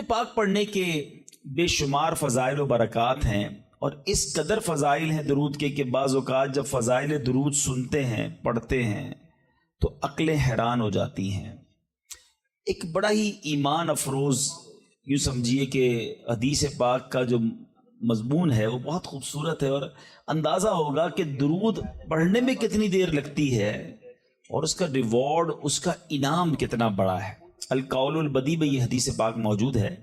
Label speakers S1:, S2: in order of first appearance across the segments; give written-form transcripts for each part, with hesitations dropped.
S1: پاک پڑھنے کے بے شمار فضائل و برکات ہیں، اور اس قدر فضائل ہیں درود کے کہ بعض اوقات جب فضائل درود سنتے ہیں، پڑھتے ہیں، تو عقلیں حیران ہو جاتی ہیں۔ ایک بڑا ہی ایمان افروز یوں سمجھیے کہ حدیث پاک کا جو مضمون ہے وہ بہت خوبصورت ہے، اور اندازہ ہوگا کہ درود پڑھنے میں کتنی دیر لگتی ہے اور اس کا ریوارڈ، اس کا انعام کتنا بڑا ہے۔ القول البدی میں یہ حدیث پاک موجود ہے۔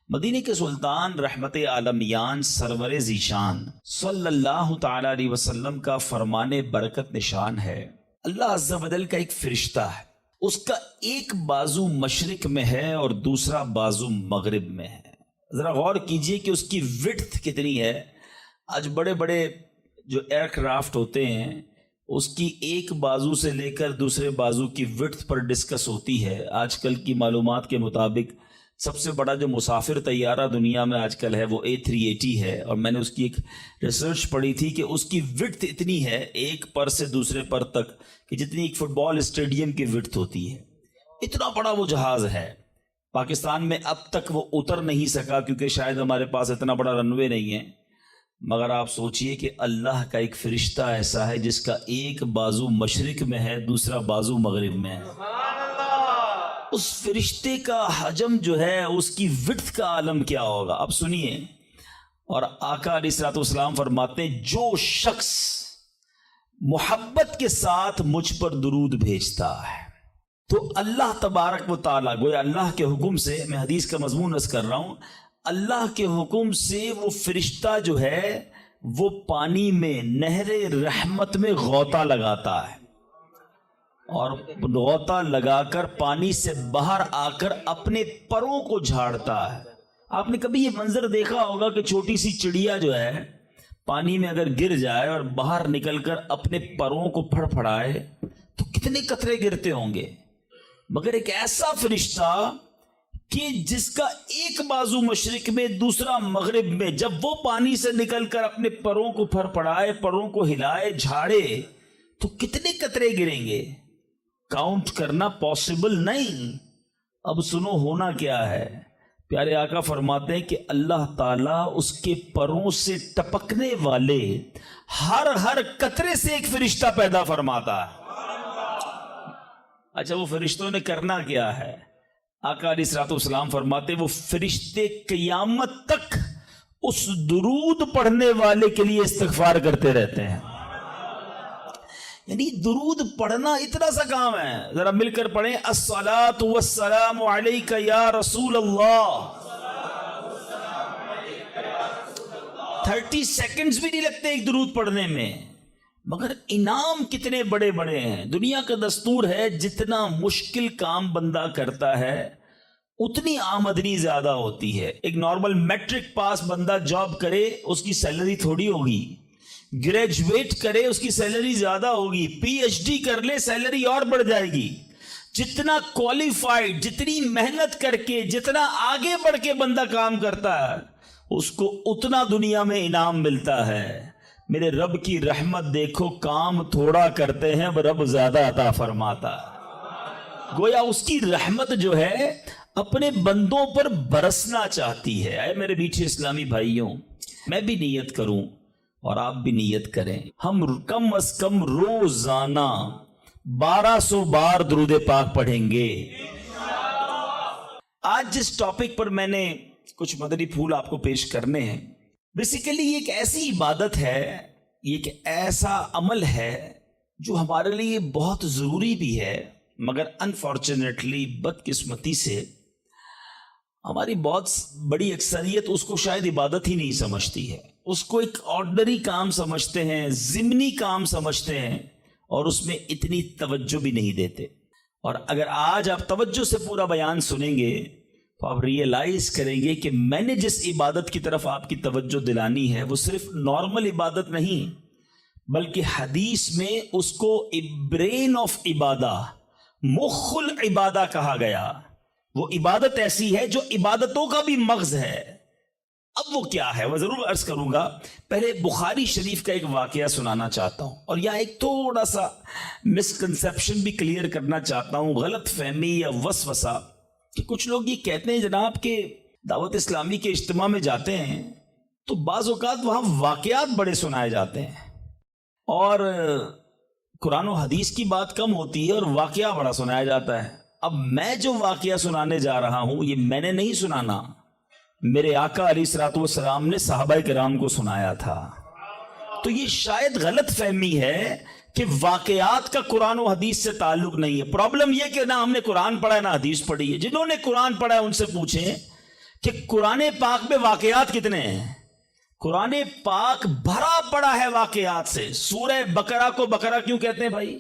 S1: مدینے کے سلطان رحمت عالمیان سرور ذیشان صلی اللہ تعالی علیہ وسلم کا فرمان برکت نشان ہے، اللہ عز و جل کا ایک فرشتہ ہے، اس کا ایک بازو مشرق میں ہے اور دوسرا بازو مغرب میں ہے۔ ذرا غور کیجئے کہ اس کی وڈتھ کتنی ہے۔ آج بڑے بڑے جو ایئر کرافٹ ہوتے ہیں اس کی ایک بازو سے لے کر دوسرے بازو کی وڈتھ پر ڈسکس ہوتی ہے۔ آج کل کی معلومات کے مطابق سب سے بڑا جو مسافر طیارہ دنیا میں آج کل ہے وہ A380 ہے، اور میں نے اس کی ایک ریسرچ پڑھی تھی کہ اس کی وڈتھ اتنی ہے ایک پر سے دوسرے پر تک کہ جتنی ایک فٹ بال اسٹیڈیم کی وڈتھ ہوتی ہے۔ اتنا بڑا وہ جہاز ہے۔ پاکستان میں اب تک وہ اتر نہیں سکا کیونکہ شاید ہمارے پاس اتنا بڑا رن وے نہیں ہے، مگر آپ سوچئے کہ اللہ کا ایک فرشتہ ایسا ہے جس کا ایک بازو مشرق میں ہے، دوسرا بازو مغرب میں ہے۔ اس فرشتے کا حجم جو ہے، اس کی وڈتھ کا عالم کیا ہوگا، اب سنیے۔ اور آقا علیہ الصلوۃ والسلام فرماتے ہیں جو شخص محبت کے ساتھ مجھ پر درود بھیجتا ہے تو اللہ تبارک و تعالیٰ، گویا اللہ کے حکم سے، میں حدیث کا مضمون عرض کر رہا ہوں، اللہ کے حکم سے وہ فرشتہ جو ہے وہ پانی میں نہر رحمت میں غوطہ لگاتا ہے، اور غوطہ لگا کر پانی سے باہر آ کر اپنے پروں کو جھاڑتا ہے۔ آپ نے کبھی یہ منظر دیکھا ہوگا کہ چھوٹی سی چڑیا جو ہے پانی میں اگر گر جائے اور باہر نکل کر اپنے پروں کو پھڑ پھڑائے تو کتنے قطرے گرتے ہوں گے، مگر ایک ایسا فرشتہ کہ جس کا ایک بازو مشرق میں دوسرا مغرب میں، جب وہ پانی سے نکل کر اپنے پروں کو پھڑ پھڑائے، پروں کو ہلائے، جھاڑے تو کتنے قطرے گریں گے، کاؤنٹ کرنا پاسبل نہیں۔ اب سنو ہونا کیا ہے۔ پیارے آقا فرماتے ہیں کہ اللہ تعالیٰ اس کے پروں سے ٹپکنے والے ہر قطرے سے ایک فرشتہ پیدا فرماتا ہے۔ اچھا، وہ فرشتوں نے کرنا کیا ہے؟ آقا علیہ الصلوۃ والسلام فرماتے وہ فرشتے قیامت تک اس درود پڑھنے والے کے لیے استغفار کرتے رہتے ہیں۔ یعنی درود پڑھنا اتنا سا کام ہے، ذرا مل کر پڑھیں، الصلاۃ والسلام علیک یا رسول اللہ۔ 30 سیکنڈز بھی نہیں لگتے ایک درود پڑھنے میں، مگر انعام کتنے بڑے بڑے ہیں۔ دنیا کا دستور ہے جتنا مشکل کام بندہ کرتا ہے اتنی آمدنی زیادہ ہوتی ہے۔ ایک نارمل میٹرک پاس بندہ جاب کرے اس کی سیلری تھوڑی ہوگی، گریجویٹ کرے اس کی سیلری زیادہ ہوگی، پی ایچ ڈی کر لے سیلری اور بڑھ جائے گی۔ جتنا کوالیفائڈ، جتنی محنت کر کے، جتنا آگے بڑھ کے بندہ کام کرتا ہے اس کو اتنا دنیا میں انعام ملتا ہے۔ میرے رب کی رحمت دیکھو، کام تھوڑا کرتے ہیں رب زیادہ عطا فرماتا ہے۔ گویا اس کی رحمت جو ہے اپنے بندوں پر برسنا چاہتی ہے۔ اے میرے میٹھے اسلامی بھائیوں، میں بھی نیت کروں اور آپ بھی نیت کریں، ہم کم از کم روزانہ 1200 بار درود پاک پڑھیں گے۔ آج جس ٹاپک پر میں نے کچھ مدنی پھول آپ کو پیش کرنے ہیں، بیسیکلی یہ ایک ایسی عبادت ہے، یہ ایک ایسا عمل ہے جو ہمارے لیے بہت ضروری بھی ہے، مگر انفارچونیٹلی، بدقسمتی سے ہماری بہت بڑی اکثریت اس کو شاید عبادت ہی نہیں سمجھتی ہے، اس کو ایک آرڈنری کام سمجھتے ہیں، ضمنی کام سمجھتے ہیں، اور اس میں اتنی توجہ بھی نہیں دیتے۔ اور اگر آج آپ توجہ سے پورا بیان سنیں گے تو آپ ریئلائز کریں گے کہ میں نے جس عبادت کی طرف آپ کی توجہ دلانی ہے وہ صرف نارمل عبادت نہیں، بلکہ حدیث میں اس کو برین آف عبادہ، مخ العبادہ کہا گیا۔ وہ عبادت ایسی ہے جو عبادتوں کا بھی مغز ہے۔ اب وہ کیا ہے وہ ضرور عرض کروں گا، پہلے بخاری شریف کا ایک واقعہ سنانا چاہتا ہوں، اور یہاں ایک تھوڑا سا مسکنسیپشن بھی کلیئر کرنا چاہتا ہوں، غلط فہمی یا وسوسہ، کہ کچھ لوگ یہ کہتے ہیں جناب کہ دعوت اسلامی کے اجتماع میں جاتے ہیں تو بعض اوقات وہاں واقعات بڑے سنائے جاتے ہیں، اور قرآن و حدیث کی بات کم ہوتی ہے اور واقعہ بڑا سنایا جاتا ہے۔ اب میں جو واقعہ سنانے جا رہا ہوں یہ میں نے نہیں سنانا، میرے آقا علیہ الصلوۃ والسلام نے صحابہ کرام کو سنایا تھا۔ تو یہ شاید غلط فہمی ہے کہ واقعات کا قرآن و حدیث سے تعلق نہیں ہے۔ پرابلم یہ کہ نہ ہم نے قرآن پڑھا ہے نہ حدیث پڑھی ہے۔ جنہوں نے قرآن پڑھا ہے ان سے پوچھیں کہ قرآن پاک میں واقعات کتنے ہیں۔ قرآن پاک بھرا پڑا ہے واقعات سے۔ سورہ بقرہ کو بقرہ کیوں کہتے ہیں بھائی؟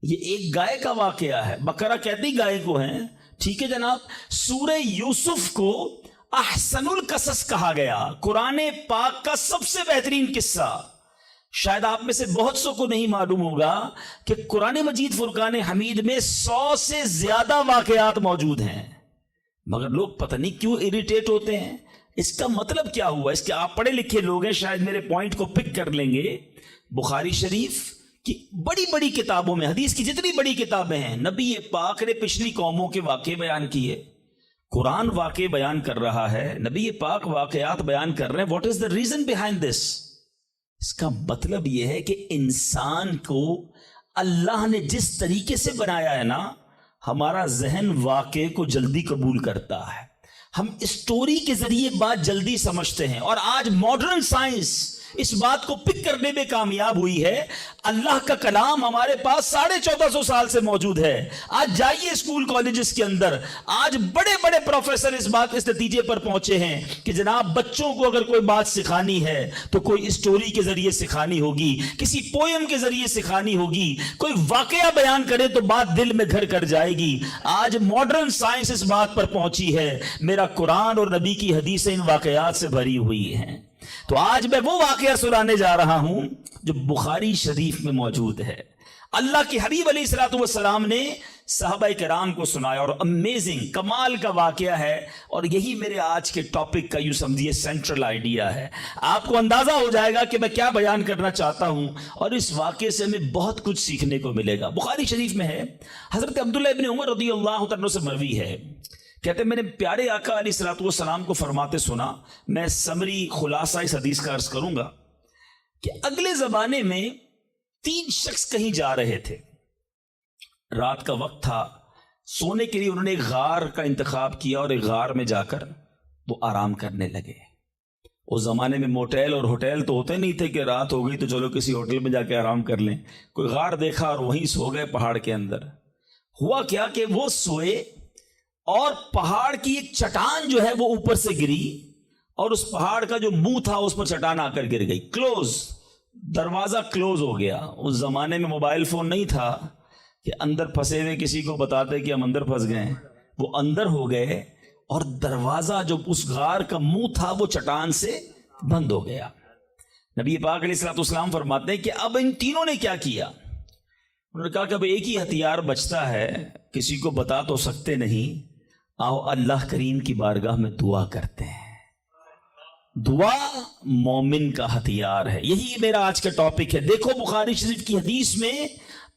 S1: یہ ایک گائے کا واقعہ ہے، بقرہ کہتی گائے کو ہیں، ٹھیک ہے جناب۔ سورہ یوسف کو احسن القصص کہا گیا، قرآن پاک کا سب سے بہترین قصہ۔ شاید آپ میں سے بہت سو کو نہیں معلوم ہوگا کہ قرآن مجید فرقان حمید میں 100 سے زیادہ واقعات موجود ہیں، مگر لوگ پتہ نہیں کیوں اریٹیٹ ہوتے ہیں۔ اس کا مطلب کیا ہوا؟ اس کے آپ پڑھے لکھے لوگ ہیں، شاید میرے پوائنٹ کو پک کر لیں گے۔ بخاری شریف کی بڑی بڑی کتابوں میں، حدیث کی جتنی بڑی کتابیں ہیں، نبی پاک نے پچھلی قوموں کے واقعے بیان کیے۔ قرآن واقعے بیان کر رہا ہے، نبی پاک واقعات بیان کر رہے ہیں۔ What is the reason behind this? اس کا مطلب یہ ہے کہ انسان کو اللہ نے جس طریقے سے بنایا ہے نا، ہمارا ذہن واقعے کو جلدی قبول کرتا ہے، ہم اسٹوری کے ذریعے بات جلدی سمجھتے ہیں، اور آج ماڈرن سائنس اس بات کو پک کرنے میں کامیاب ہوئی ہے۔ اللہ کا کلام ہمارے پاس 1450 سال سے موجود ہے۔ آج جائیے اسکول کالجز کے اندر، آج بڑے بڑے پروفیسر اس نتیجے پر پہنچے ہیں کہ جناب بچوں کو اگر کوئی بات سکھانی ہے تو کوئی اسٹوری کے ذریعے سکھانی ہوگی، کسی پوئم کے ذریعے سکھانی ہوگی، کوئی واقعہ بیان کرے تو بات دل میں گھر کر جائے گی۔ آج ماڈرن سائنس اس بات پر پہنچی ہے، میرا قرآن اور نبی کی حدیثیں ان واقعات سے بھری ہوئی ہیں۔ تو آج میں وہ واقعہ سنانے جا رہا ہوں جو بخاری شریف میں موجود ہے۔ اللہ کے حبیب علیہ الصلوۃ والسلام نے صحابہ کرام کو سنایا، اور امیزنگ کمال کا واقعہ ہے، اور یہی میرے آج کے ٹاپک کا یوں سمجھیے سینٹرل آئیڈیا ہے۔ آپ کو اندازہ ہو جائے گا کہ میں کیا بیان کرنا چاہتا ہوں، اور اس واقعے سے ہمیں بہت کچھ سیکھنے کو ملے گا۔ بخاری شریف میں ہے، حضرت عبداللہ ابن عمر رضی اللہ عنہ سے مروی ہے، کہتے ہیں میں نے پیارے آقا علیہ الصلوۃ والسلام کو فرماتے سنا۔ میں سمری خلاصہ اس حدیث کا عرض کروں گا کہ اگلے زمانے میں 3 شخص کہیں جا رہے تھے، رات کا وقت تھا، سونے کے لیے انہوں نے ایک غار کا انتخاب کیا، اور ایک غار میں جا کر وہ آرام کرنے لگے۔ اس زمانے میں موٹیل اور ہوٹل تو ہوتے نہیں تھے کہ رات ہو گئی تو چلو کسی ہوٹل میں جا کے آرام کر لیں۔ کوئی غار دیکھا اور وہیں سو گئے پہاڑ کے اندر۔ ہوا کیا کہ وہ سوئے اور پہاڑ کی ایک چٹان جو ہے وہ اوپر سے گری، اور اس پہاڑ کا جو منہ تھا اس پر چٹان آ کر گر گئی۔ کلوز، دروازہ کلوز ہو گیا۔ اس زمانے میں موبائل فون نہیں تھا کہ اندر پھنسے ہوئے کسی کو بتاتے کہ ہم اندر پھنس گئے۔ وہ اندر ہو گئے، اور دروازہ جو اس غار کا منہ تھا وہ چٹان سے بند ہو گیا۔ نبی پاک علیہ الصلوۃ والسلام فرماتے ہیں کہ اب ان تینوں نے کیا کیا؟ انہوں نے کہا کہ اب ایک ہی ہتھیار بچتا ہے، کسی کو بتا تو سکتے نہیں، آؤ اللہ کریم کی بارگاہ میں دعا کرتے ہیں۔ دعا مومن کا ہتھیار ہے۔ یہی میرا آج کا ٹاپک ہے۔ دیکھو بخاری شریف کی حدیث میں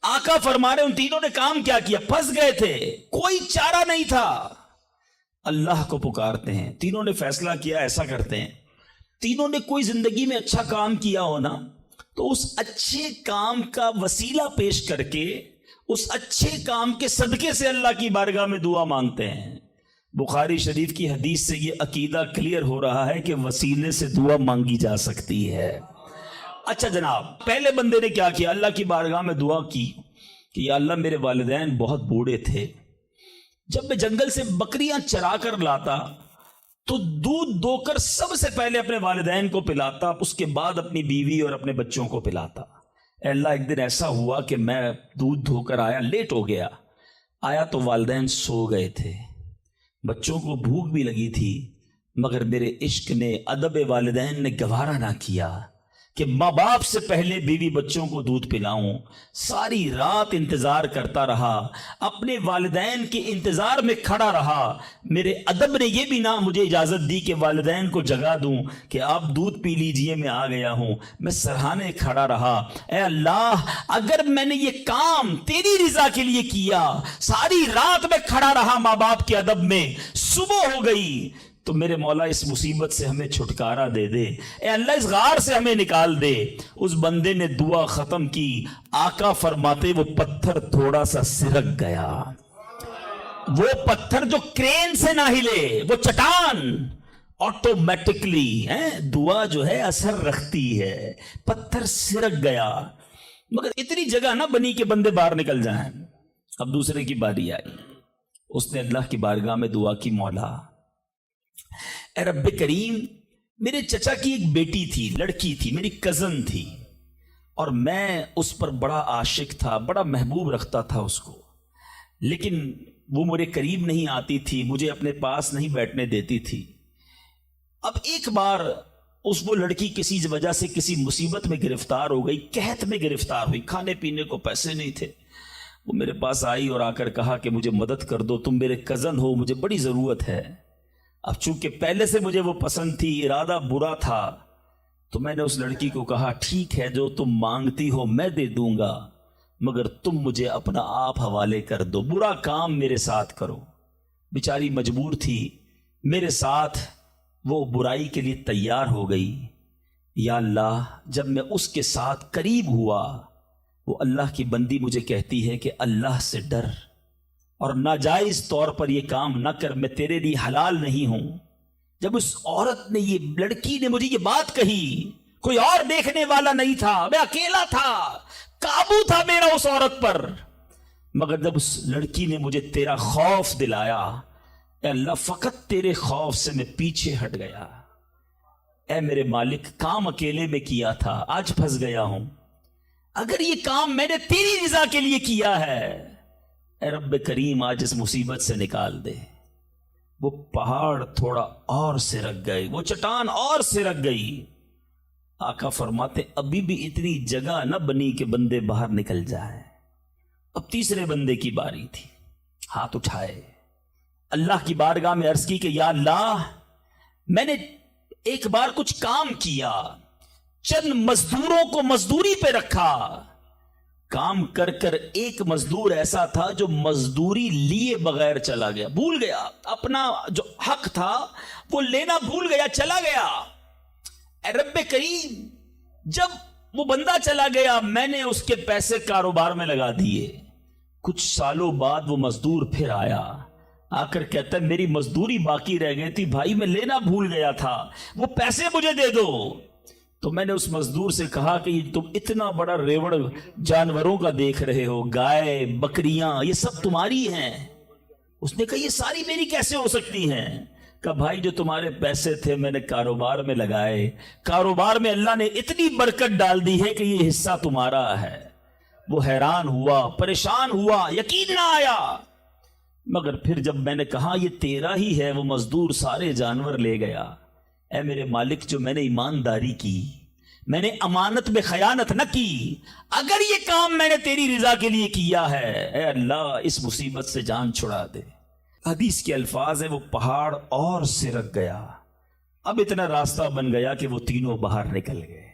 S1: آقا فرما رہے ان تینوں نے کام کیا کیا؟ پھنس گئے تھے، کوئی چارہ نہیں تھا، اللہ کو پکارتے ہیں۔ تینوں نے فیصلہ کیا ایسا کرتے ہیں، تینوں نے کوئی زندگی میں اچھا کام کیا ہونا تو اس اچھے کام کا وسیلہ پیش کر کے اس اچھے کام کے صدقے سے اللہ کی بارگاہ میں دعا مانگتے ہیں۔ بخاری شریف کی حدیث سے یہ عقیدہ کلیئر ہو رہا ہے کہ وسیلے سے دعا مانگی جا سکتی ہے۔ اچھا جناب، پہلے بندے نے کیا کیا؟ اللہ کی بارگاہ میں دعا کی کہ یا اللہ میرے والدین بہت بوڑھے تھے، جب میں جنگل سے بکریاں چرا کر لاتا تو دودھ دو کر سب سے پہلے اپنے والدین کو پلاتا، اس کے بعد اپنی بیوی اور اپنے بچوں کو پلاتا۔ اے اللہ ایک دن ایسا ہوا کہ میں دودھ دھو کر آیا، لیٹ ہو گیا، آیا تو والدین سو گئے تھے، بچوں کو بھوک بھی لگی تھی، مگر میرے عشق نے، ادب والدین نے گوارا نہ کیا کہ ماں باپ سے پہلے بیوی بچوں کو دودھ پلاؤں۔ ساری رات انتظار کرتا رہا، اپنے والدین کے انتظار میں کھڑا رہا۔ میرے ادب نے یہ بھی نہ مجھے اجازت دی کہ والدین کو جگا دوں کہ آپ دودھ پی لیجئے، میں آ گیا ہوں۔ میں سرہانے کھڑا رہا، اے اللہ اگر میں نے یہ کام تیری رضا کے لیے کیا، ساری رات میں کھڑا رہا ماں باپ کے ادب میں، صبح ہو گئی، تو میرے مولا اس مصیبت سے ہمیں چھٹکارا دے دے، اے اللہ اس غار سے ہمیں نکال دے۔ اس بندے نے دعا ختم کی، آقا فرماتے وہ پتھر تھوڑا سا سرک گیا، وہ پتھر جو کرین سے نہ ہلے، وہ چٹان آٹومیٹکلی دعا جو ہے اثر رکھتی ہے، پتھر سرک گیا، مگر اتنی جگہ نہ بنی کہ بندے باہر نکل جائیں۔ اب دوسرے کی باری آئی، اس نے اللہ کی بارگاہ میں دعا کی، مولا اے رب کریم، میرے چچا کی ایک بیٹی تھی، لڑکی تھی، میری کزن تھی، اور میں اس پر بڑا عاشق تھا، بڑا محبوب رکھتا تھا اس کو، لیکن وہ میرے قریب نہیں آتی تھی، مجھے اپنے پاس نہیں بیٹھنے دیتی تھی۔ اب ایک بار وہ لڑکی کسی وجہ سے کسی مصیبت میں گرفتار ہو گئی، قحط میں گرفتار ہوئی، کھانے پینے کو پیسے نہیں تھے۔ وہ میرے پاس آئی اور آ کر کہا کہ مجھے مدد کر دو، تم میرے کزن ہو، مجھے بڑی ضرورت ہے۔ اب چونکہ پہلے سے مجھے وہ پسند تھی، ارادہ برا تھا، تو میں نے اس لڑکی کو کہا ٹھیک ہے جو تم مانگتی ہو میں دے دوں گا، مگر تم مجھے اپنا آپ حوالے کر دو، برا کام میرے ساتھ کرو۔ بیچاری مجبور تھی، میرے ساتھ وہ برائی کے لیے تیار ہو گئی۔ یا اللہ، جب میں اس کے ساتھ قریب ہوا، وہ اللہ کی بندی مجھے کہتی ہے کہ اللہ سے ڈر اور ناجائز طور پر یہ کام نہ کر، میں تیرے لیے حلال نہیں ہوں۔ جب اس عورت نے، یہ لڑکی نے مجھے یہ بات کہی، کوئی اور دیکھنے والا نہیں تھا، میں اکیلا تھا، قابو تھا میرا اس عورت پر، مگر جب اس لڑکی نے مجھے تیرا خوف دلایا، اے اللہ فقط تیرے خوف سے میں پیچھے ہٹ گیا۔ اے میرے مالک، کام اکیلے میں کیا تھا، آج پھنس گیا ہوں، اگر یہ کام میں نے تیری رضا کے لیے کیا ہے، اے رب کریم آج اس مصیبت سے نکال دے۔ وہ پہاڑ تھوڑا اور سرک گئے، وہ چٹان اور سرک گئی۔ آقا فرماتے ابھی بھی اتنی جگہ نہ بنی کہ بندے باہر نکل جائیں۔ اب تیسرے بندے کی باری تھی، ہاتھ اٹھائے، اللہ کی بارگاہ میں عرض کی کہ یا اللہ، میں نے ایک بار کچھ کام کیا، چند مزدوروں کو مزدوری پہ رکھا، کام کر کر ایک مزدور ایسا تھا جو مزدوری لیے بغیر چلا گیا، بھول گیا اپنا جو حق تھا وہ لینا، بھول گیا، چلا گیا۔ اے رب کریم، جب وہ بندہ چلا گیا، میں نے اس کے پیسے کاروبار میں لگا دیے۔ کچھ سالوں بعد وہ مزدور پھر آیا، آ کر کہتا ہے میری مزدوری باقی رہ گئی تھی بھائی، میں لینا بھول گیا تھا، وہ پیسے مجھے دے دو۔ تو میں نے اس مزدور سے کہا کہ تم اتنا بڑا ریوڑ جانوروں کا دیکھ رہے ہو، گائے بکریاں یہ سب تمہاری ہیں؟ اس نے کہا یہ ساری میری کیسے ہو سکتی ہیں؟ کہا بھائی جو تمہارے پیسے تھے میں نے کاروبار میں لگائے، کاروبار میں اللہ نے اتنی برکت ڈال دی ہے کہ یہ حصہ تمہارا ہے۔ وہ حیران ہوا، پریشان ہوا، یقین نہ آیا، مگر پھر جب میں نے کہا یہ تیرا ہی ہے، وہ مزدور سارے جانور لے گیا۔ اے میرے مالک، جو میں نے ایمانداری کی، میں نے امانت میں خیانت نہ کی، اگر یہ کام میں نے تیری رضا کے لیے کیا ہے، اے اللہ اس مصیبت سے جان چھڑا دے۔ حدیث کے الفاظ ہیں وہ پہاڑ اور سرک گیا، اب اتنا راستہ بن گیا کہ وہ تینوں باہر نکل گئے۔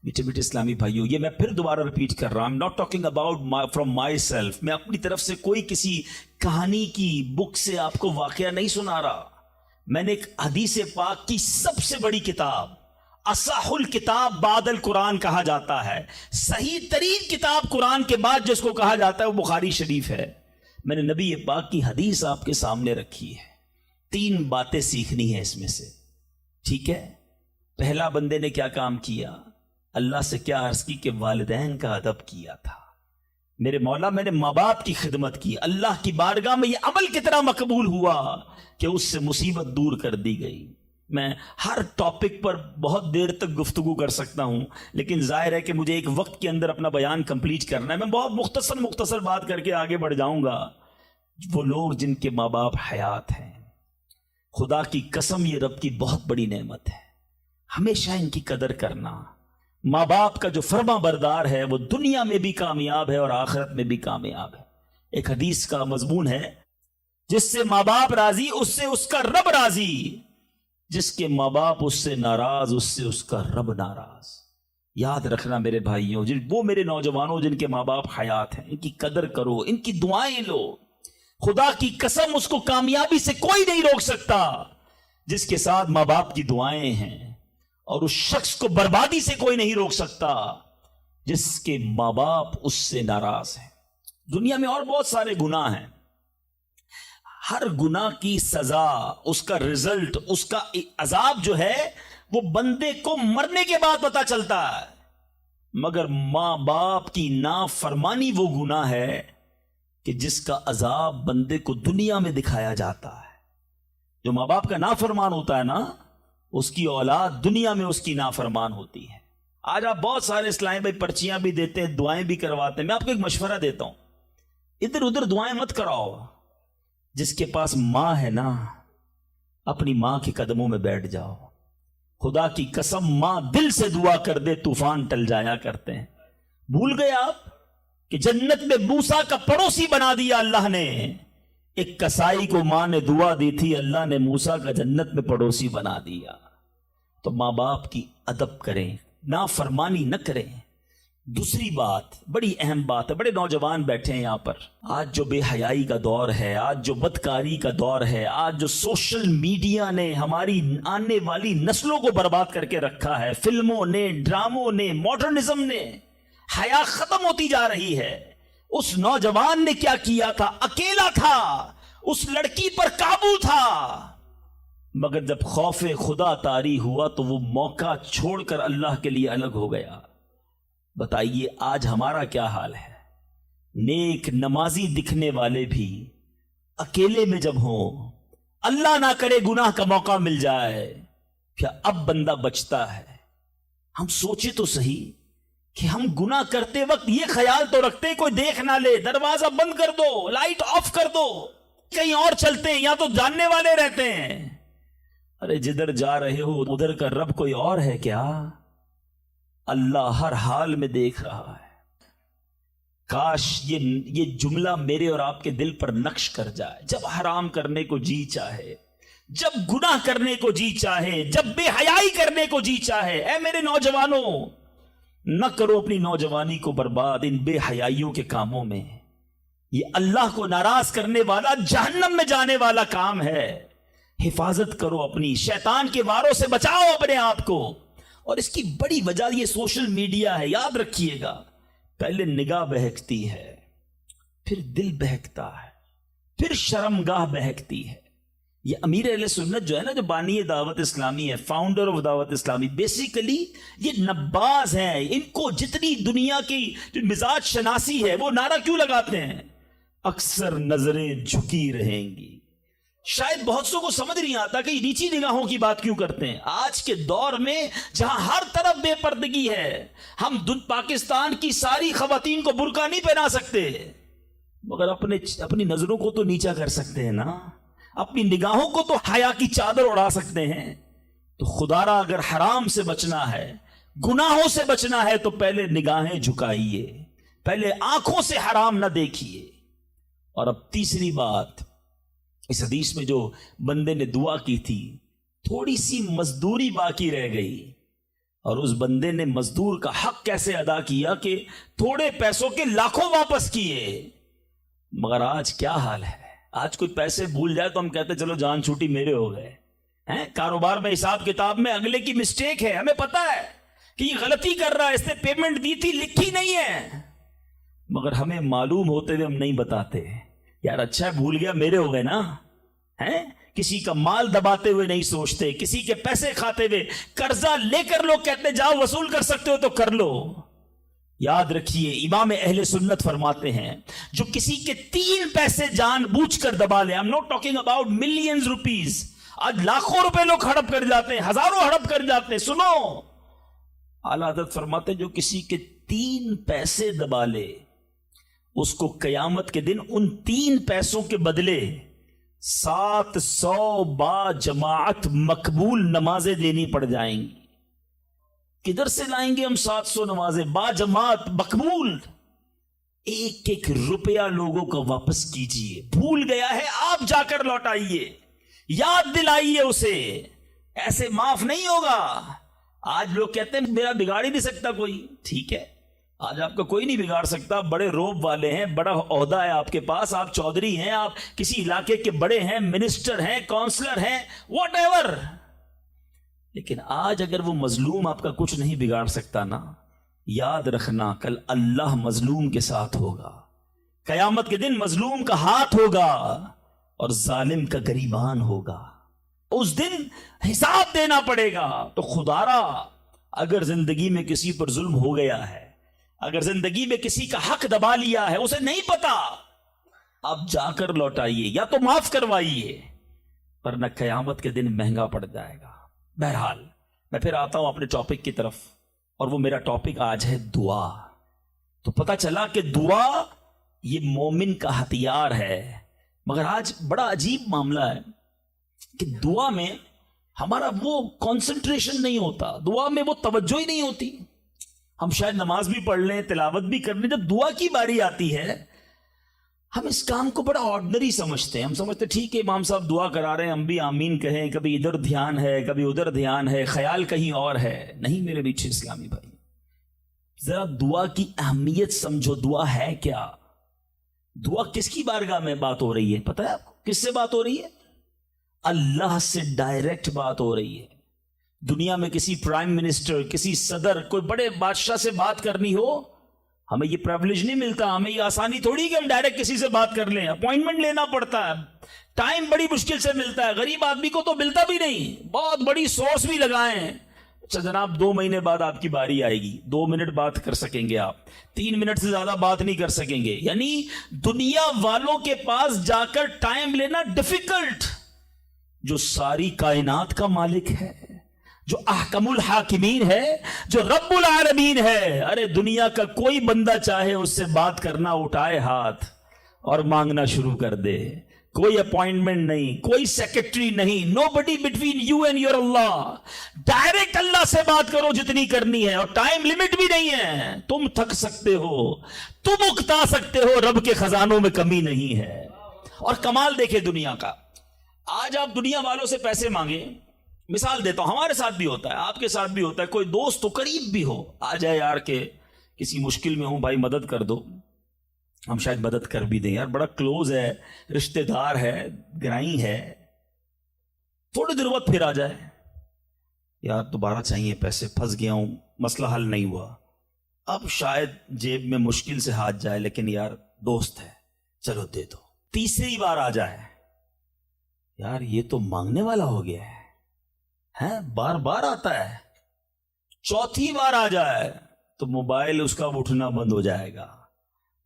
S1: میٹھے میٹھے اسلامی بھائیوں، یہ میں پھر دوبارہ ریپیٹ کر رہا ہوں، I'm not talking about from myself، میں اپنی طرف سے کوئی کسی کہانی کی بک سے آپ کو واقعہ نہیں سنا رہا، میں نے ایک حدیث پاک کی سب سے بڑی کتاب، اصح الکتاب بعد القرآن کہا جاتا ہے، صحیح ترین کتاب قرآن کے بعد جس کو کہا جاتا ہے وہ بخاری شریف ہے، میں نے نبی پاک کی حدیث آپ کے سامنے رکھی ہے، 3 باتیں سیکھنی ہے اس میں سے، ٹھیک ہے؟ پہلا بندے نے کیا کام کیا؟ اللہ سے کیا عرض کی کہ والدین کا ادب کیا تھا، میرے مولا میں نے ماں باپ کی خدمت کی، اللہ کی بارگاہ میں یہ عمل کتنا مقبول ہوا کہ اس سے مصیبت دور کر دی گئی۔ میں ہر ٹاپک پر بہت دیر تک گفتگو کر سکتا ہوں، لیکن ظاہر ہے کہ مجھے ایک وقت کے اندر اپنا بیان کمپلیٹ کرنا ہے، میں بہت مختصر بات کر کے آگے بڑھ جاؤں گا۔ وہ لوگ جن کے ماں باپ حیات ہیں، خدا کی قسم یہ رب کی بہت بڑی نعمت ہے، ہمیشہ ان کی قدر کرنا۔ ماں باپ کا جو فرما بردار ہے وہ دنیا میں بھی کامیاب ہے اور آخرت میں بھی کامیاب ہے۔ ایک حدیث کا مضمون ہے، جس سے ماں باپ راضی اس سے اس کا رب راضی، جس کے ماں باپ اس سے ناراض اس سے اس کا رب ناراض۔ یاد رکھنا میرے بھائیوں، وہ میرے نوجوانوں جن کے ماں باپ حیات ہیں، ان کی قدر کرو، ان کی دعائیں لو۔ خدا کی قسم اس کو کامیابی سے کوئی نہیں روک سکتا جس کے ساتھ ماں باپ کی دعائیں ہیں، اور اس شخص کو بربادی سے کوئی نہیں روک سکتا جس کے ماں باپ اس سے ناراض ہیں۔ دنیا میں اور بہت سارے گناہ ہیں، ہر گناہ کی سزا، اس کا رزلٹ، اس کا عذاب جو ہے وہ بندے کو مرنے کے بعد پتہ چلتا ہے، مگر ماں باپ کی نافرمانی وہ گناہ ہے کہ جس کا عذاب بندے کو دنیا میں دکھایا جاتا ہے۔ جو ماں باپ کا نافرمان ہوتا ہے نا، اس کی اولاد دنیا میں اس کی نافرمان ہوتی ہے۔ آج آپ بہت سارے اسلام بھائی پرچیاں بھی دیتے ہیں، دعائیں بھی کرواتے ہیں۔ میں آپ کو ایک مشورہ دیتا ہوں، ادھر ادھر دعائیں مت کراؤ۔ جس کے پاس ماں ہے نا، اپنی ماں کے قدموں میں بیٹھ جاؤ۔ خدا کی قسم، ماں دل سے دعا کر دے طوفان ٹل جایا کرتے ہیں۔ بھول گئے آپ کہ جنت میں موسیٰ کا پڑوسی بنا دیا اللہ نے؟ ایک کسائی کو ماں نے دعا دی تھی، اللہ نے موسیٰ کا جنت میں پڑوسی بنا دیا۔ تو ماں باپ کی ادب کریں، نافرمانی نہ کریں۔ دوسری بات، بڑی اہم بات ہے، بڑے نوجوان بیٹھے ہیں یہاں پر، آج جو بے حیائی کا دور ہے، آج جو بدکاری کا دور ہے، آج جو سوشل میڈیا نے ہماری آنے والی نسلوں کو برباد کر کے رکھا ہے، فلموں نے، ڈراموں نے، ماڈرنزم نے، حیا ختم ہوتی جا رہی ہے۔ اس نوجوان نے کیا کیا تھا؟ اکیلا تھا، اس لڑکی پر قابو تھا، مگر جب خوف خدا طاری ہوا تو وہ موقع چھوڑ کر اللہ کے لیے الگ ہو گیا۔ بتائیے آج ہمارا کیا حال ہے؟ نیک نمازی دکھنے والے بھی اکیلے میں جب ہوں، اللہ نہ کرے گناہ کا موقع مل جائے، کیا اب بندہ بچتا ہے؟ ہم سوچے تو صحیح کہ ہم گناہ کرتے وقت یہ خیال تو رکھتے کوئی دیکھ نہ لے، دروازہ بند کر دو، لائٹ آف کر دو، کہیں اور چلتے ہیں، یا تو جاننے والے رہتے ہیں۔ ارے جدھر جا رہے ہو ادھر کا رب کوئی اور ہے کیا؟ اللہ ہر حال میں دیکھ رہا ہے۔ کاش یہ جملہ میرے اور آپ کے دل پر نقش کر جائے۔ جب حرام کرنے کو جی چاہے، جب گناہ کرنے کو جی چاہے، جب بے حیائی کرنے کو جی چاہے، اے میرے نوجوانوں، نہ کرو اپنی نوجوانی کو برباد ان بے حیائیوں کے کاموں میں۔ یہ اللہ کو ناراض کرنے والا، جہنم میں جانے والا کام ہے۔ حفاظت کرو اپنی، شیطان کے واروں سے بچاؤ اپنے آپ کو۔ اور اس کی بڑی وجہ یہ سوشل میڈیا ہے، یاد رکھیے گا۔ پہلے نگاہ بہکتی ہے، پھر دل بہکتا ہے، پھر شرمگاہ بہکتی ہے۔ یہ امیر اہل سنت جو ہے نا، جو بانی دعوت اسلامی ہے، فاؤنڈر آف دعوت اسلامی، بیسیکلی یہ نباز ہیں۔ ان کو جتنی دنیا کی جو مزاج شناسی ہے وہ نعرہ کیوں لگاتے ہیں؟ اکثر نظریں جھکی رہیں گی۔ شاید بہت سو کو سمجھ نہیں آتا کہ یہ نیچی نگاہوں کی بات کیوں کرتے ہیں۔ آج کے دور میں جہاں ہر طرف بے پردگی ہے، ہم پاکستان کی ساری خواتین کو برقع نہیں پہنا سکتے، مگر اپنی نظروں کو تو نیچا کر سکتے ہیں نا، اپنی نگاہوں کو تو حیا کی چادر اڑا سکتے ہیں۔ تو خدارا اگر حرام سے بچنا ہے، گناہوں سے بچنا ہے، تو پہلے نگاہیں جھکائیے، پہلے آنکھوں سے حرام نہ دیکھیے۔ اور اب تیسری بات، اس حدیث میں جو بندے نے دعا کی تھی، تھوڑی سی مزدوری باقی رہ گئی، اور اس بندے نے مزدور کا حق کیسے ادا کیا کہ تھوڑے پیسوں کے لاکھوں واپس کیے۔ مگر آج کیا حال ہے؟ آج کوئی پیسے بھول جائے تو ہم کہتے چلو جان چھوٹی میرے ہو گئے ہیں۔ کاروبار میں، حساب کتاب میں اگلے کی مسٹیک ہے، ہمیں پتا ہے کہ یہ غلطی کر رہا ہے، اس نے پیمنٹ دی تھی، لکھی نہیں ہے، مگر ہمیں معلوم ہوتے ہوئے ہم نہیں بتاتے۔ یار اچھا ہے، بھول گیا، میرے ہو گئے نا، ہیں؟ کسی کا مال دباتے ہوئے نہیں سوچتے، کسی کے پیسے کھاتے ہوئے، قرضہ لے کر لوگ کہتے جاؤ وصول کر سکتے ہو تو کر لو۔ یاد رکھیے، امام اہل سنت فرماتے ہیں، جو کسی کے 3 پیسے جان بوجھ کر دبا لے، I'm not talking about millions rupees، آج لاکھوں روپے لوگ ہڑپ کر جاتے ہیں، ہزاروں ہڑپ کر جاتے ہیں۔ سنو، اعلیٰ حضرت فرماتے ہیں جو کسی کے 3 پیسے دبا لے، اس کو قیامت کے دن ان 3 پیسوں کے بدلے 700 با جماعت مقبول نمازیں دینی پڑ جائیں گی۔ کدھر سے لائیں گے ہم 700 نمازیں با جماعت مقبول؟ ایک ایک روپیہ لوگوں کو واپس کیجئے۔ بھول گیا ہے، آپ جا کر لوٹائیے، یاد دلائیے اسے، ایسے معاف نہیں ہوگا۔ آج لوگ کہتے ہیں میرا بگاڑ ہی نہیں سکتا کوئی، ٹھیک ہے، آج آپ کا کوئی نہیں بگاڑ سکتا. بڑے روب والے ہیں, بڑا عہدہ ہے آپ کے پاس, آپ چودھری ہیں, آپ کسی علاقے کے بڑے ہیں, منسٹر ہیں, کونسلر ہیں, واٹ ایور. لیکن آج اگر وہ مظلوم آپ کا کچھ نہیں بگاڑ سکتا نا, یاد رکھنا کل اللہ مظلوم کے ساتھ ہوگا. قیامت کے دن مظلوم کا ہاتھ ہوگا اور ظالم کا گریبان ہوگا. اس دن حساب دینا پڑے گا. تو خدا را اگر زندگی میں کسی پر ظلم ہو گیا ہے, اگر زندگی میں کسی کا حق دبا لیا ہے, اسے نہیں پتا, اب جا کر لوٹائیے یا تو معاف کروائیے, ورنہ قیامت کے دن مہنگا پڑ جائے گا. بہرحال میں پھر آتا ہوں اپنے ٹاپک کی طرف, اور وہ میرا ٹاپک آج ہے دعا. تو پتہ چلا کہ دعا یہ مومن کا ہتھیار ہے. مگر آج بڑا عجیب معاملہ ہے کہ دعا میں ہمارا وہ کنسنٹریشن نہیں ہوتا, دعا میں وہ توجہ ہی نہیں ہوتی. ہم شاید نماز بھی پڑھ لیں, تلاوت بھی کر لیں, جب دعا کی باری آتی ہے ہم اس کام کو بڑا آرڈنری سمجھتے ہیں. ہم سمجھتے ٹھیک ہے امام صاحب دعا کرا رہے ہیں, ہم بھی آمین کہیں, کبھی ادھر دھیان ہے, کبھی ادھر دھیان ہے, خیال کہیں اور ہے. نہیں میرے میٹھے اسلامی بھائی, ذرا دعا کی اہمیت سمجھو. دعا ہے کیا؟ دعا کس کی بارگاہ میں بات ہو رہی ہے پتہ ہے آپ کو؟ کس سے بات ہو رہی ہے؟ اللہ سے ڈائریکٹ بات ہو رہی ہے. دنیا میں کسی پرائم منسٹر, کسی صدر, کوئی بڑے بادشاہ سے بات کرنی ہو, ہمیں یہ پریولیج نہیں ملتا, ہمیں یہ آسانی تھوڑی کہ ہم ڈائریکٹ کسی سے بات کر لیں. اپوائنٹمنٹ لینا پڑتا ہے, ٹائم بڑی مشکل سے ملتا ہے, غریب آدمی کو تو ملتا بھی نہیں, بہت بڑی سورس بھی لگائیں. اچھا جناب 2 مہینے بعد آپ کی باری آئے گی, 2 منٹ بات کر سکیں گے آپ, 3 منٹ سے زیادہ بات نہیں کر سکیں گے. یعنی دنیا والوں کے پاس جا کر ٹائم لینا ڈیفیکلٹ. جو ساری کائنات کا مالک ہے, جو احکم الحاکمین ہے, جو رب العالمین ہے, ارے دنیا کا کوئی بندہ چاہے اس سے بات کرنا, اٹھائے ہاتھ اور مانگنا شروع کر دے. کوئی اپوائنٹمنٹ نہیں, کوئی سیکرٹری نہیں, no buddy between you and your Allah. Direct Allah سے بات کرو جتنی کرنی ہے, اور ٹائم لمٹ بھی نہیں ہے. تم تھک سکتے ہو, تم اکتا سکتے ہو, رب کے خزانوں میں کمی نہیں ہے. اور کمال دیکھے دنیا کا, آج آپ دنیا والوں سے پیسے مانگیں, مثال دیتا ہوں, ہمارے ساتھ بھی ہوتا ہے, آپ کے ساتھ بھی ہوتا ہے, کوئی دوست تو قریب بھی ہو, آ جائے یار کہ کسی مشکل میں ہوں بھائی مدد کر دو, ہم شاید مدد کر بھی دیں, یار بڑا کلوز ہے, رشتہ دار ہے, گرائی ہے. تھوڑی دیر بعد پھر آ جائے, یار دوبارہ چاہیے پیسے, پھنس گیا ہوں, مسئلہ حل نہیں ہوا. اب شاید جیب میں مشکل سے ہاتھ جائے, لیکن یار دوست ہے چلو دے دو. تیسری بار آ جائے, یار یہ تو مانگنے والا ہو گیا ہے, بار بار آتا ہے. چوتھی بار آ جائے تو موبائل اس کا اٹھنا بند ہو جائے گا.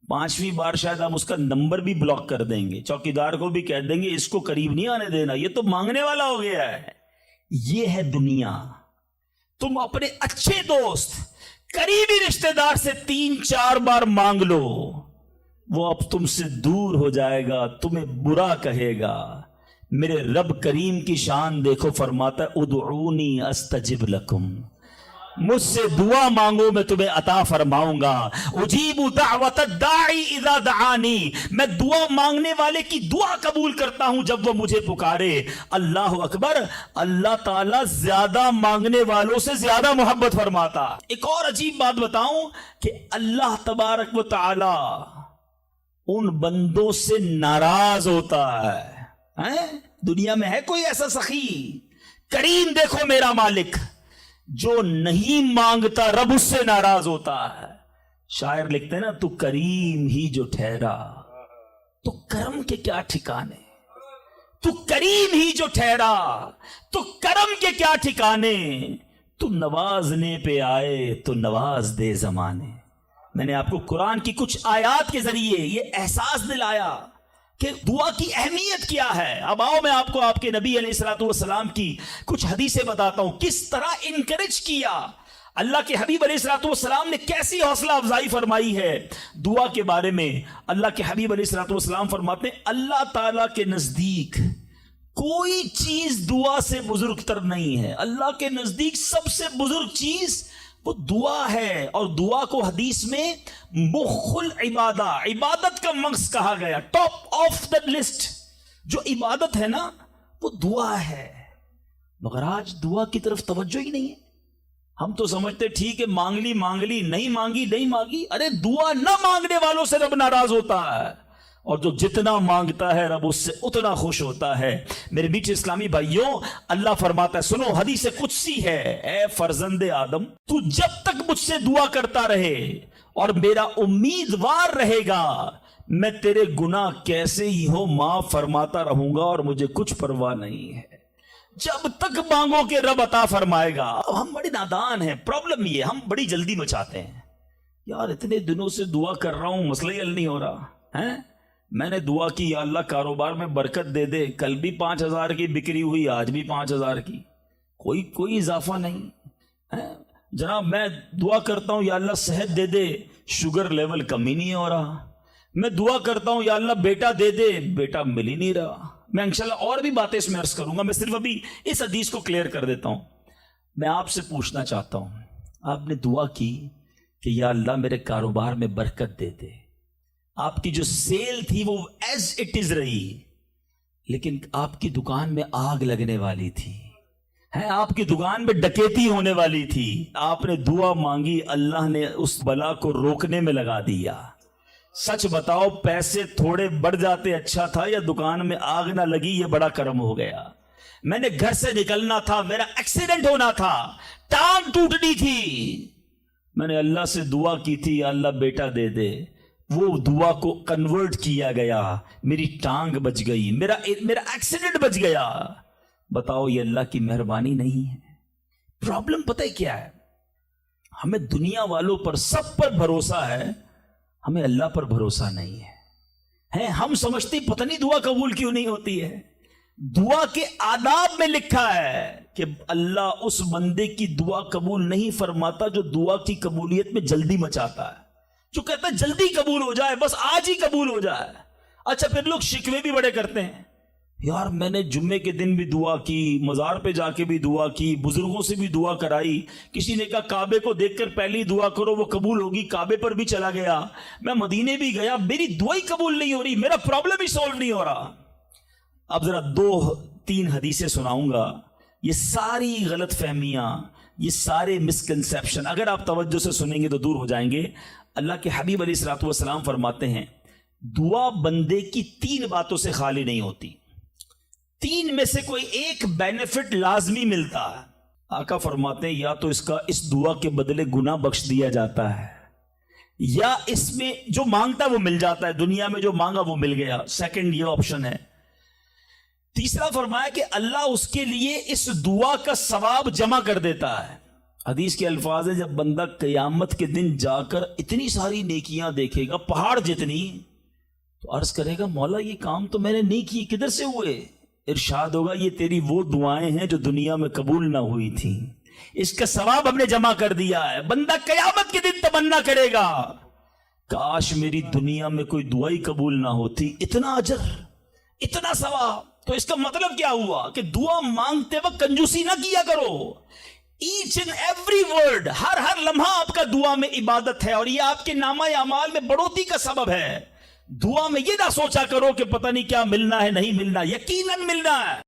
S1: 5ویں بار شاید ہم اس کا نمبر بھی بلاک کر دیں گے, چوکیدار کو بھی کہہ دیں گے اس کو قریب نہیں آنے دینا, یہ تو مانگنے والا ہو گیا ہے. یہ ہے دنیا. تم اپنے اچھے دوست, قریبی رشتہ دار سے 3-4 بار مانگ لو, وہ اب تم سے دور ہو جائے گا, تمہیں برا کہے گا. میرے رب کریم کی شان دیکھو, فرماتا ہے ادعونی استجب لکم, مجھ سے دعا مانگو میں تمہیں عطا فرماؤں گا. اجیب دعوت الداعی اذا دعانی, میں دعا مانگنے والے کی دعا قبول کرتا ہوں جب وہ مجھے پکارے. اللہ اکبر, اللہ تعالیٰ زیادہ مانگنے والوں سے زیادہ محبت فرماتا. ایک اور عجیب بات بتاؤں کہ اللہ تبارک و تعالی ان بندوں سے ناراض ہوتا ہے. دنیا میں ہے کوئی ایسا سخی, کریم دیکھو میرا مالک, جو نہیں مانگتا رب اس سے ناراض ہوتا ہے. شاعر لکھتے ہیں نا, تو کریم ہی جو ٹھہرا تو کرم کے کیا ٹھکانے, تو کریم ہی جو ٹھہرا تو کرم کے کیا ٹھکانے, تو نوازنے پہ آئے تو نواز دے زمانے. میں نے آپ کو قرآن کی کچھ آیات کے ذریعے یہ احساس دلایا کہ دعا کی اہمیت کیا ہے. اب آؤ میں آپ کو آپ کے نبی علیہ الصلوۃ والسلام کی کچھ حدیثیں بتاتا ہوں, کس طرح انکریج کیا اللہ کے حبیب علیہ الصلوۃ والسلام نے, کیسی حوصلہ افزائی فرمائی ہے دعا کے بارے میں. اللہ کے حبیب علیہ الصلوۃ والسلام فرماتے ہیں اللہ تعالیٰ کے نزدیک کوئی چیز دعا سے بزرگ تر نہیں ہے. اللہ کے نزدیک سب سے بزرگ چیز وہ دعا ہے, اور دعا کو حدیث میں مخ العبادہ, عبادت کا مغز کہا گیا. ٹاپ آف دا لسٹ جو عبادت ہے نا وہ دعا ہے. مگر آج دعا کی طرف توجہ ہی نہیں ہے. ہم تو سمجھتے ٹھیک ہے مانگ لی نہیں مانگی. ارے دعا نہ مانگنے والوں سے رب ناراض ہوتا ہے، اور جو جتنا مانگتا ہے رب اس سے اتنا خوش ہوتا ہے. میرے میٹھے اسلامی بھائیوں، اللہ فرماتا ہے، سنو حدیث قدسی ہے، اے فرزند آدم تو جب تک مجھ سے دعا کرتا رہے اور میرا امیدوار رہے گا، میں تیرے گناہ کیسے ہی ہو معاف فرماتا رہوں گا اور مجھے کچھ پرواہ نہیں ہے. جب تک مانگو کہ رب عطا فرمائے گا. اب ہم بڑے نادان ہیں، پرابلم یہ ہم بڑی جلدی مچاتے ہیں. یار اتنے دنوں سے دعا کر رہا ہوں، مسئلہ ہی حل نہیں ہو رہا ہے. میں نے دعا کی یا اللہ کاروبار میں برکت دے دے، کل بھی 5,000 کی بکری ہوئی، آج بھی 5,000 کی، کوئی اضافہ نہیں. جناب میں دعا کرتا ہوں یا اللہ صحت دے دے، شوگر لیول کم ہی نہیں ہو رہا. میں دعا کرتا ہوں یا اللہ بیٹا دے دے، بیٹا مل ہی نہیں رہا. میں انشاءاللہ اور بھی باتیں اس میں عرض کروں گا، میں صرف ابھی اس حدیث کو کلیئر کر دیتا ہوں. میں آپ سے پوچھنا چاہتا ہوں، آپ نے دعا کی کہ یا اللہ میرے کاروبار میں برکت دے دے، آپ کی جو سیل تھی وہ ایز اٹ از رہی، لیکن آپ کی دکان میں آگ لگنے والی تھی، آپ کی دکان میں ڈکیتی ہونے والی تھی. آپ نے دعا مانگی، اللہ نے اس بلا کو روکنے میں لگا دیا. سچ بتاؤ پیسے تھوڑے بڑھ جاتے اچھا تھا، یا دکان میں آگ نہ لگی یہ بڑا کرم ہو گیا. میں نے گھر سے نکلنا تھا، میرا ایکسیڈنٹ ہونا تھا، ٹانگ ٹوٹنی تھی، میں نے اللہ سے دعا کی تھی یا اللہ بیٹا دے دے، وہ دعا کو کنورٹ کیا گیا، میری ٹانگ بچ گئی، میرا ایکسیڈنٹ بچ گیا. بتاؤ یہ اللہ کی مہربانی نہیں ہے؟ پرابلم پتہ ہے کیا ہے؟ ہمیں دنیا والوں پر سب پر بھروسہ ہے، ہمیں اللہ پر بھروسہ نہیں ہے. ہم سمجھتے پتہ نہیں دعا قبول کیوں نہیں ہوتی ہے. دعا کے آداب میں لکھا ہے کہ اللہ اس بندے کی دعا قبول نہیں فرماتا جو دعا کی قبولیت میں جلدی مچاتا ہے، جو کہتا ہے جلدی قبول ہو جائے، بس آج ہی قبول ہو جائے. اچھا پھر لوگ شکوے بھی بڑے کرتے ہیں، یار میں نے جمعے کے دن بھی دعا کی، مزار پہ جا کے بھی دعا کی، بزرگوں سے بھی دعا کرائی، کسی نے کہا کعبے کو دیکھ کر پہلی دعا کرو وہ قبول ہوگی، کعبے پر بھی چلا گیا، میں مدینے بھی گیا، میری دعا ہی قبول نہیں ہو رہی، میرا پرابلم ہی سولو نہیں ہو رہا. اب ذرا 2-3 حدیثیں سناؤں گا. یہ ساری غلط فہمیاں، یہ سارے مسکنسیپشن اگر آپ توجہ سے سنیں گے تو دور ہو جائیں گے. اللہ کے حبیب علیہ الصلوۃ والسلام فرماتے ہیں دعا بندے کی 3 باتوں سے خالی نہیں ہوتی، 3 میں سے کوئی ایک بینیفٹ لازمی ملتا ہے. آقا فرماتے ہیں یا تو اس دعا کے بدلے گناہ بخش دیا جاتا ہے، یا اس میں جو مانگتا ہے وہ مل جاتا ہے، دنیا میں جو مانگا وہ مل گیا. سیکنڈ یہ آپشن ہے. تیسرا فرمایا کہ اللہ اس کے لیے اس دعا کا ثواب جمع کر دیتا ہے. حدیث کے الفاظ ہیں جب بندہ قیامت کے دن جا کر اتنی ساری نیکیاں دیکھے گا پہاڑ جتنی، تو عرض کرے گا مولا یہ کام تو میں نے نہیں کی، کدھر سے ہوئے؟ ارشاد ہوگا یہ تیری وہ دعائیں ہیں جو دنیا میں قبول نہ ہوئی تھیں، اس کا ثواب ہم نے جمع کر دیا ہے. بندہ قیامت کے دن تمنا کرے گا کاش میری دنیا میں کوئی دعائی قبول نہ ہوتی، اتنا اجر اتنا ثواب. تو اس کا مطلب کیا ہوا کہ دعا مانگتے وقت کنجوسی نہ کیا کرو. ایچ اینڈ ایوری ورڈ، ہر لمحہ آپ کا دعا میں عبادت ہے، اور یہ آپ کے نامہ اعمال میں بڑھوتری کا سبب ہے. دعا میں یہ نہ سوچا کرو کہ پتہ نہیں کیا ملنا ہے نہیں ملنا، یقیناً ملنا ہے.